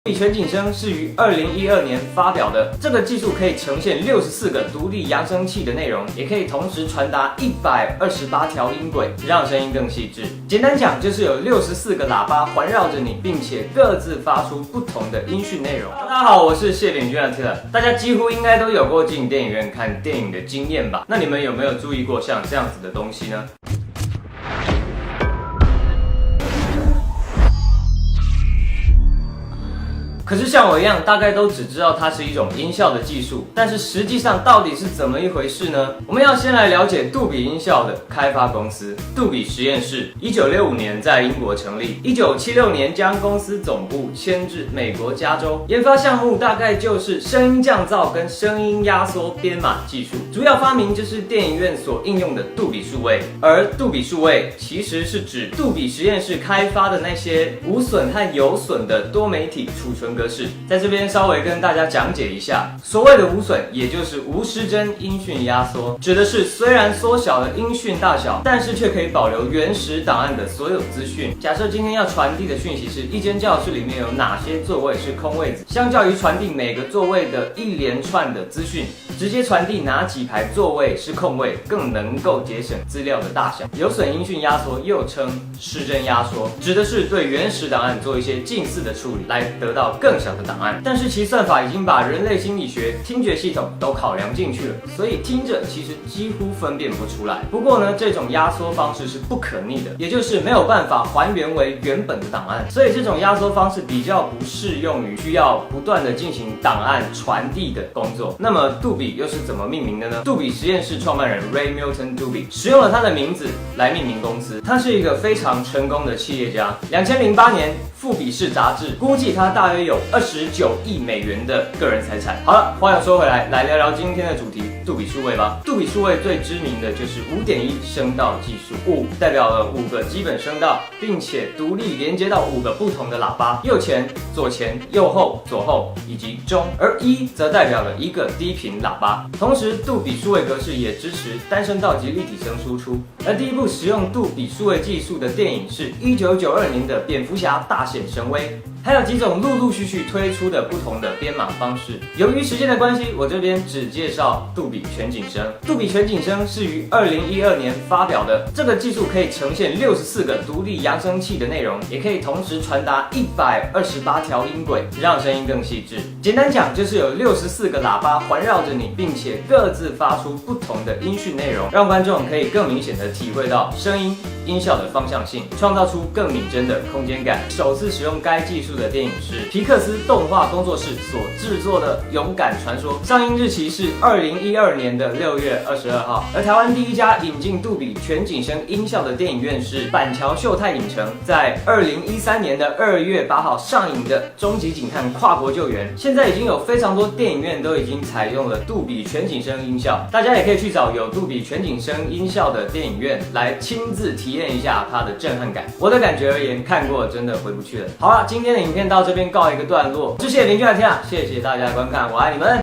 杜比全景声是于2012年发表的，这个技术可以呈现64个独立扬声器的内容，也可以同时传达128条音轨，让声音更细致。简单讲，就是有64个喇叭环绕着你，并且各自发出不同的音讯内容。大家好，我是谢炳君Attila。大家几乎应该都有过进电影院看电影的经验吧？那你们有没有注意过像这样子的东西呢？可是像我一样，大概都只知道它是一种音效的技术，但是实际上到底是怎么一回事呢？我们要先来了解杜比音效的开发公司——杜比实验室。1965年在英国成立，1976年将公司总部迁至美国加州。研发项目大概就是声音降噪跟声音压缩编码技术，主要发明就是电影院所应用的杜比数位。而杜比数位其实是指杜比实验室开发的那些无损和有损的多媒体储存格式，在这边稍微跟大家讲解一下，所谓的无损，也就是无失真音讯压缩，指的是虽然缩小了音讯大小，但是却可以保留原始档案的所有资讯。假设今天要传递的讯息是一间教室里面有哪些座位是空位子，相较于传递每个座位的一连串的资讯，直接传递哪几排座位是空位，更能够节省资料的大小。有损音讯压缩又称失真压缩，指的是对原始档案做一些近似的处理，来得到更小的档案，但是其算法已经把人类心理学、听觉系统都考量进去了，所以听者其实几乎分辨不出来。不过呢，这种压缩方式是不可逆的，也就是没有办法还原为原本的档案，所以这种压缩方式比较不适用于需要不断的进行档案传递的工作。那么杜比又是怎么命名的呢？杜比实验室创办人 Ray Milton Dubey 使用了他的名字来命名公司。他是一个非常成功的企业家。2008年，富比士杂志估计他大约有29亿美元的个人财产。好了，话又说回来，来聊聊今天的主题——杜比数位吧。杜比数位最知名的就是5.1声道技术，5代表了5个基本声道，并且独立连接到5个不同的喇叭，右前、左前、右后、左后以及中，而1则代表了1个低频喇叭。同时，杜比数位格式也支持单声道及立体声输出。而第一部使用杜比数位技术的电影是1992年的《蝙蝠侠大显神威》。还有几种陆陆续续推出的不同的编码方式。由于时间的关系，我这边只介绍杜比全景声。杜比全景声是于2012年发表的，这个技术可以呈现64个独立扬声器的内容，也可以同时传达128条音轨，让声音更细致。简单讲，就是有64个喇叭环绕着你，并且各自发出不同的音讯内容，让观众可以更明显的体会到声音、音效的方向性，创造出更拟真的空间感。首次使用该技术的电影是皮克斯动画工作室所制作的《勇敢传说》，上映日期是2012年的6月22号。而台湾第一家引进杜比全景声音效的电影院是板桥秀泰影城，在2013年的2月8号上映的《终极警探：跨国救援》。现在已经有非常多电影院都已经采用了杜比全景声音效，大家也可以去找有杜比全景声音效的电影院来亲自体验一下它的震撼感。我的感觉而言，看过真的回不去了。好了，今天的影片到这边告一个段落，谢谢邻居Attila，谢谢大家的观看，我爱你们。